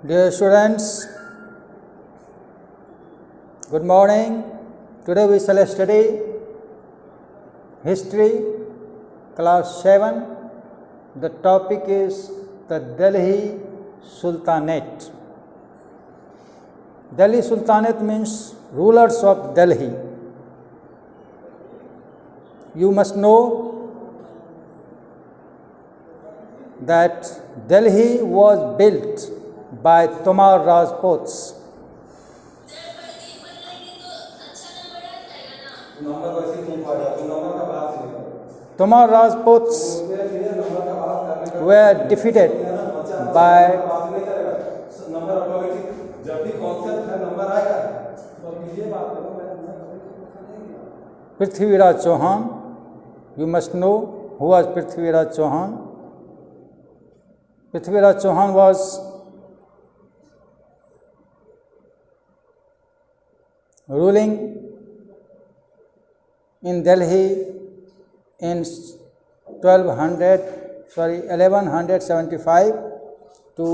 Dear students, good morning. Today we shall study history, class 7. The topic is the Delhi Sultanate. Delhi Sultanate means rulers of Delhi. You must know that Delhi was built by Tomar Rajputs. Tomar Rajputs were defeated by Prithviraj Chauhan. You must know who was Prithviraj Chauhan. Prithviraj Chauhan was ruling in Delhi in 1175 to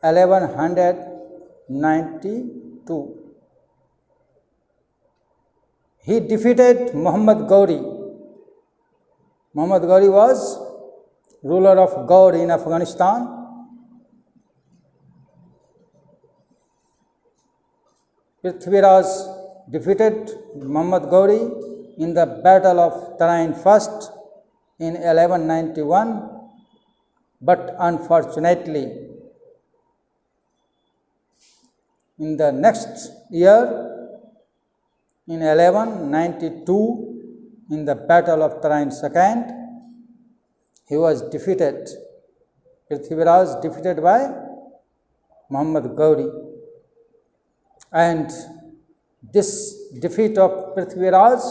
1192. He defeated Muhammad Ghori. Muhammad Ghori was ruler of Gaur in Afghanistan. Prithviraj defeated Muhammad Ghori in the Battle of Tarain First in 1191, but unfortunately, in the next year, in 1192, in the Battle of Tarain Second, he was defeated. Prithviraj defeated by Muhammad Ghori. And this defeat of Prithviraj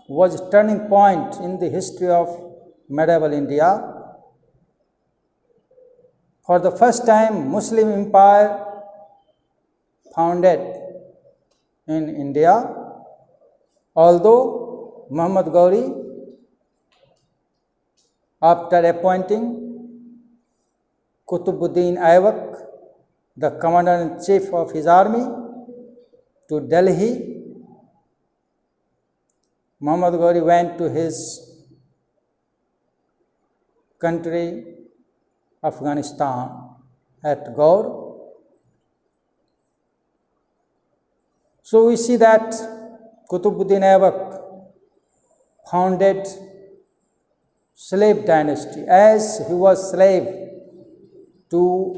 was a turning point in the history of medieval India. For the first time, Muslim empire founded in India, although Muhammad Ghori, after appointing Qutbuddin Aibak, the commander-in-chief of his army, to Delhi, Muhammad Ghori went to his country, Afghanistan, at Gaur. So we see that Qutbuddin Aibak founded slave dynasty, as he was slave to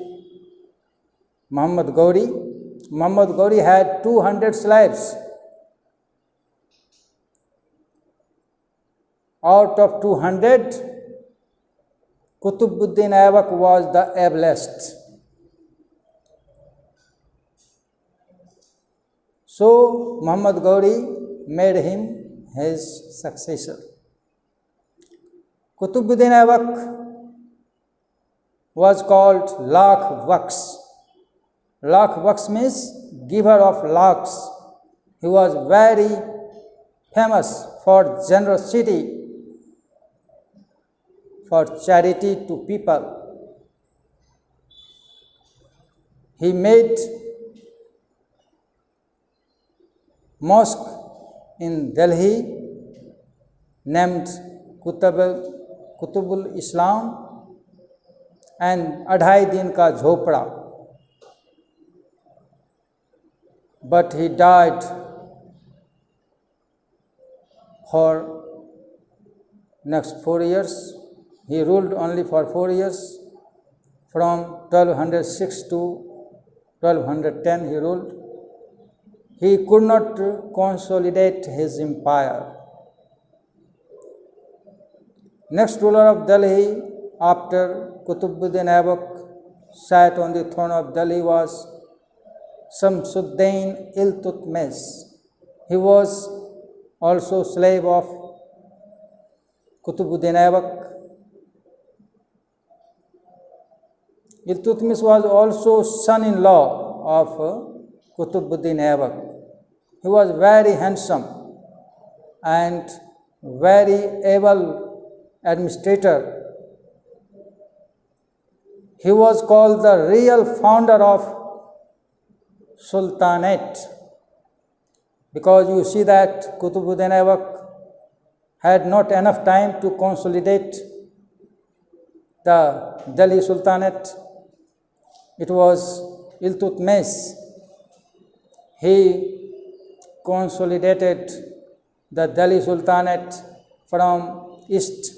Muhammad Ghori. Muhammad Ghori had 200 slaves. Out of 200, Qutbuddin Aibak was the ablest. So Muhammad Ghori made him his successor. Qutbuddin Aibak was called Lakh Waqs. Lakh Waqs means giver of lakhs. He was very famous for generosity, for charity to people. He made mosque in Delhi named Qutbul Islam and Adhai Din Ka Jhopda. But he died for next 4 years. He ruled only for 4 years. From 1206 to 1210 he ruled. He could not consolidate his empire. Next ruler of Delhi after Qutbuddin Aibak sat on the throne of Delhi was Shamsuddin Iltutmish. He was also slave of Qutbuddin Aibak. Iltutmish was also son-in-law of Qutbuddin Aibak. He was very handsome and very able administrator. He was called the real founder of Sultanate, because you see that Qutbuddin Aibak had not enough time to consolidate the Delhi Sultanate. It was Iltutmish. He consolidated the Delhi Sultanate from east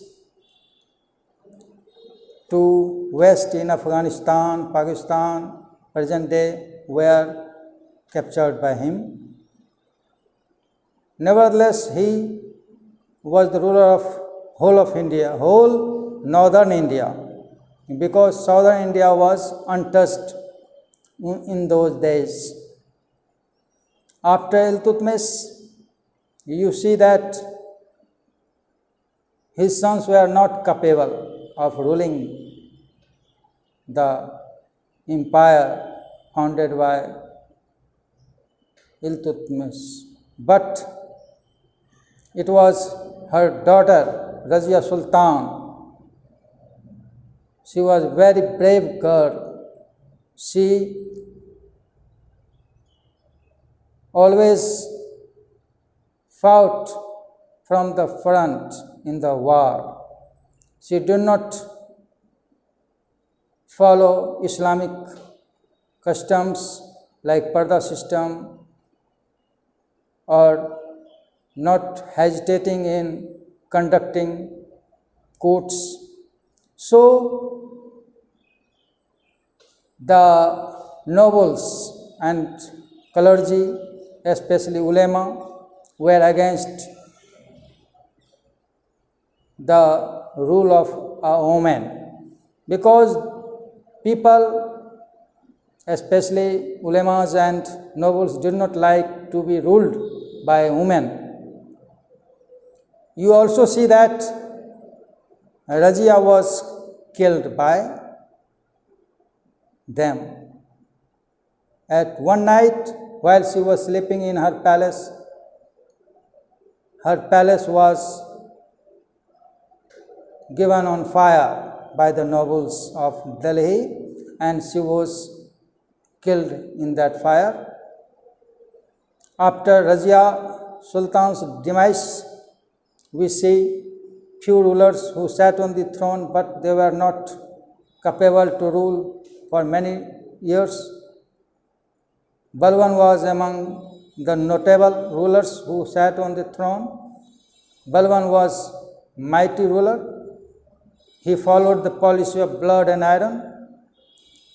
to west in Afghanistan, Pakistan, present day, were captured by him. Nevertheless, he was the ruler of whole of India, whole northern India, because southern India was untouched in those days. After Iltutmish, you see that his sons were not capable of ruling the empire founded by Iltutmish. But it was her daughter, Razia Sultan. She was a very brave girl. She always fought from the front in the war. She did not follow Islamic customs like Parda system, or not hesitating in conducting courts. So the nobles and clergy, especially ulema, were against the rule of a woman, because people, especially ulemas and nobles, did not like to be ruled by a woman. You also see that Razia was killed by them. At one night, while she was sleeping in her palace was given on fire by the nobles of Delhi, and she was killed in that fire. After Razia Sultan's demise, we see few rulers who sat on the throne, but they were not capable to rule for many years. Balban was among the notable rulers who sat on the throne. Balban was mighty ruler. He followed the policy of blood and iron.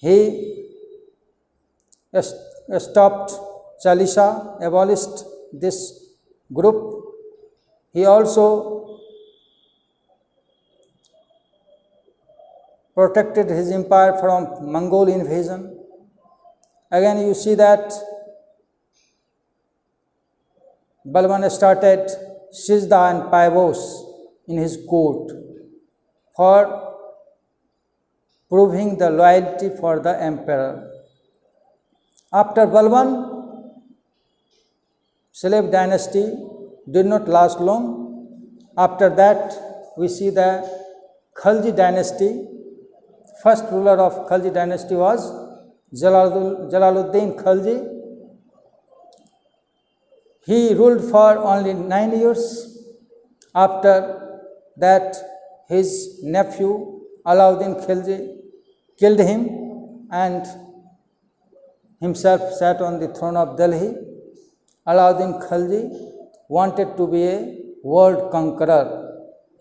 He stopped Chalisa, abolished this group. He also protected his empire from Mongol invasion. Again, you see that Balban started Sijda and Paibos in his court for proving the loyalty for the emperor. After Balban, slave dynasty did not last long. After that, we see the Khalji dynasty. First ruler of Khalji dynasty was Jalaluddin Khalji. He ruled for only 9 years. After that, his nephew Alauddin Khilji killed him and himself sat on the throne of Delhi. Alauddin Khilji wanted to be a world conqueror.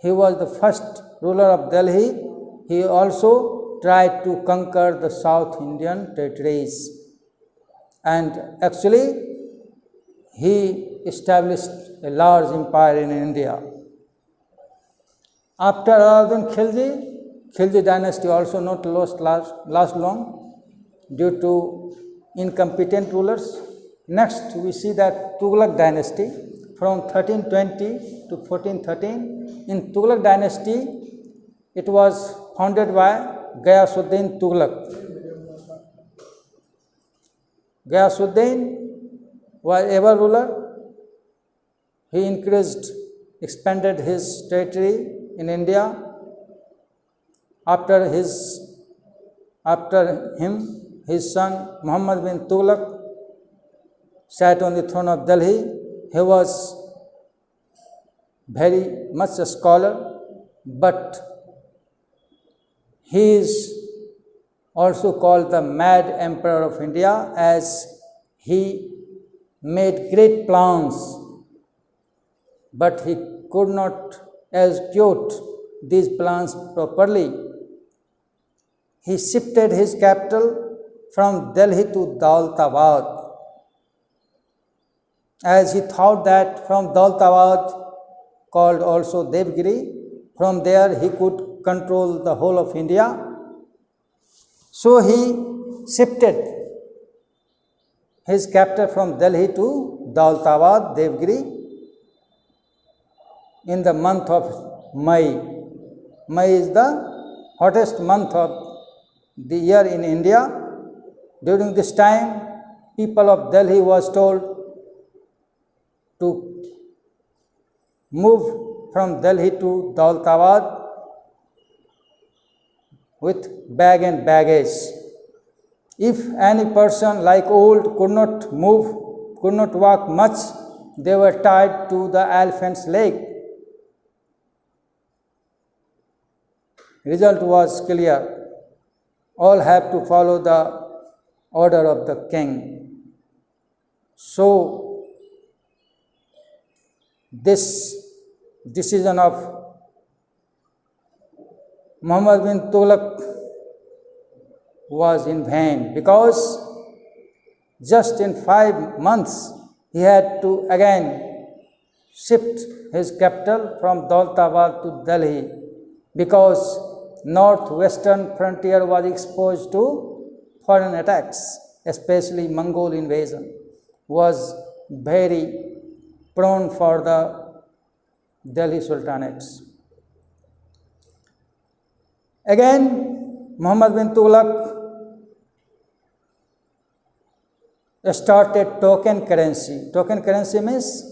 He was the first ruler of Delhi. He also tried to conquer the South Indian territories. And actually, he established a large empire in India. After Alauddin Khilji dynasty also not last long due to incompetent rulers. Next, we see that Tughlaq dynasty from 1320 to 1413. In Tughlaq dynasty, it was founded by Ghiyasuddin Tughlaq. Ghiyasuddin was able ruler. He expanded his territory in India. After him, his son Muhammad bin Tughlaq sat on the throne of Delhi. He was very much a scholar, but he is also called the mad emperor of India, as he made great plans, but he could not execute these plans properly. He shifted his capital from Delhi to Daulatabad, as he thought that from Daulatabad, called also Devgiri, from there he could control the whole of India. So he shifted his capital from Delhi to Daulatabad, Devgiri, in the month of May. May is the hottest month of the year in India. During this time, people of Delhi was told to move from Delhi to Daulatabad with bag and baggage. If any person like old could not move, could not walk much, they were tied to the elephant's leg. Result was clear. All have to follow the order of the king. So, this decision of Muhammad bin Tughlaq was in vain, because just in 5 months he had to again shift his capital from Daulatabad to Delhi, because northwestern frontier was exposed to foreign attacks, especially Mongol invasion was very prone for the Delhi Sultanates. Again, Muhammad bin Tughlaq started token currency. Token currency means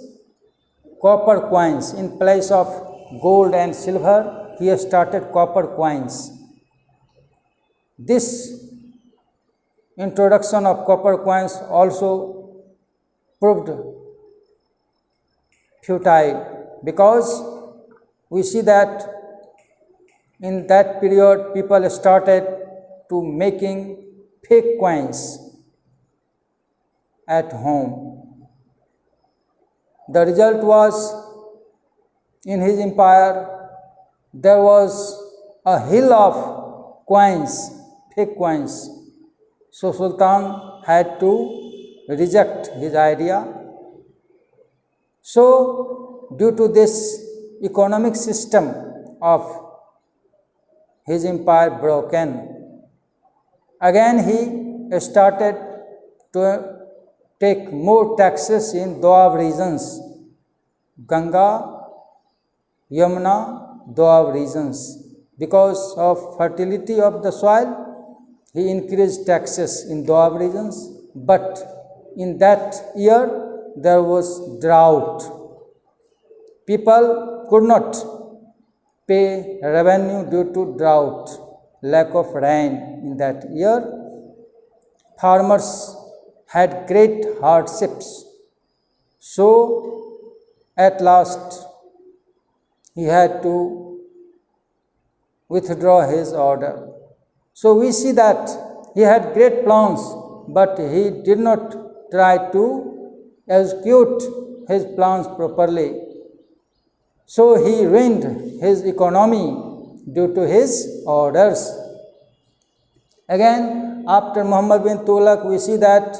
copper coins. In place of gold and silver, he started copper coins. This introduction of copper coins also proved futile, because we see that in that period people started to making fake coins at home. The result was, in his empire there was a hill of coins, fake coins. So Sultan had to reject his idea. So due to this, economic system of his empire broken. Again he started to take more taxes in Doab regions, Ganga, Yamuna, Doab regions. Because of fertility of the soil, he increased taxes in Doab regions, but in that year there was drought. People could not pay revenue due to drought, lack of rain in that year. Farmers had great hardships. So at last he had to withdraw his order. So we see that he had great plans, but he did not try to execute his plans properly. So he ruined his economy due to his orders. Again, after Muhammad bin Tughlaq, we see that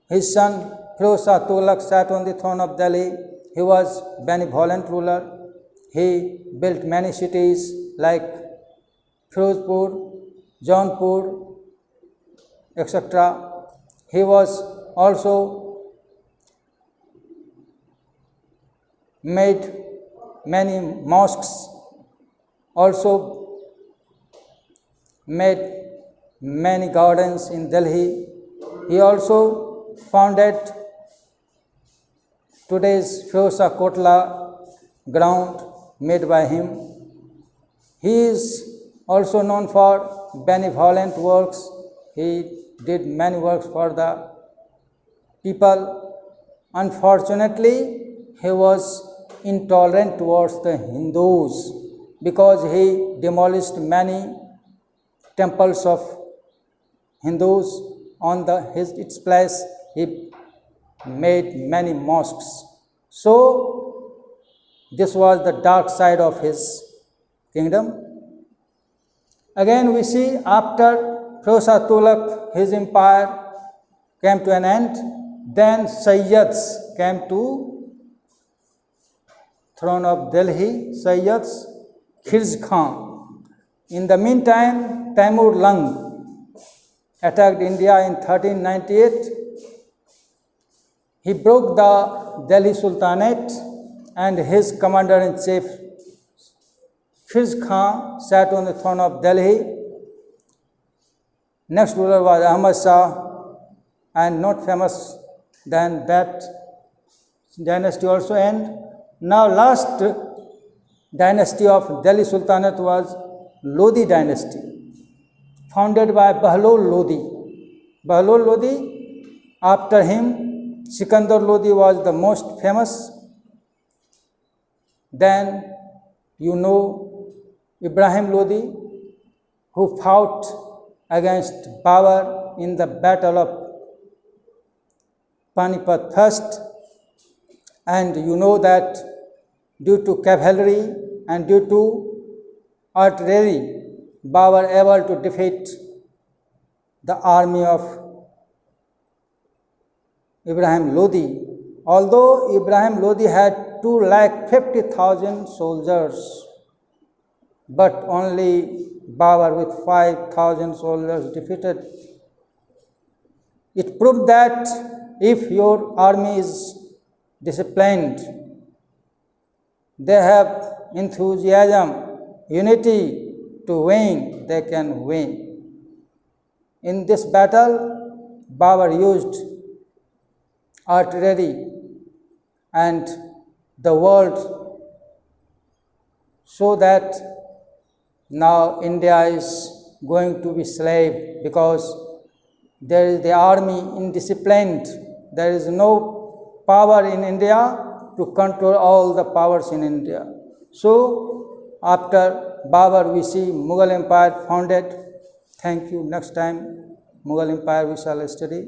his son Firoz Shah Tughlaq sat on the throne of Delhi. He was benevolent ruler. He built many cities like Firozpur, Jaunpur, etc. He was also made many mosques, also made many gardens in Delhi. He also founded today's Firoz Shah Kotla ground made by him. He is also known for benevolent works. He did many works for the people. Unfortunately, he was intolerant towards the Hindus because he demolished many temples of Hindus. On its place, he made many mosques. So, this was the dark side of his kingdom. Again, we see after Firoz Tughlaq, his empire came to an end. Then Sayyids came to throne of Delhi. Sayyids, Khilji Khan. In the meantime, Taimur Lung attacked India in 1398. He broke the Delhi Sultanate, and his commander-in-chief Khilji Khan sat on the throne of Delhi. Next ruler was Ahmad Shah, and not famous than that dynasty also end. Now last dynasty of Delhi Sultanate was Lodi dynasty, founded by Bahlol Lodi. Bahlol Lodi, after him Sikandar Lodi was the most famous. Then you know Ibrahim Lodi, who fought against Babur in the battle of Panipat first, and you know that due to cavalry and due to artillery, Babur able to defeat the army of Ibrahim Lodi. Although Ibrahim Lodi had 250,000 soldiers, but only Babur with 5,000 soldiers defeated. It proved that if your army is disciplined, they have enthusiasm, unity to win, they can win. In this battle, Babur used artillery, and the world so that now India is going to be slave because there is the army indisciplined. There is no power in India to control all the powers in India. So after Babur we see Mughal Empire founded. Thank you. Next time Mughal Empire we shall study.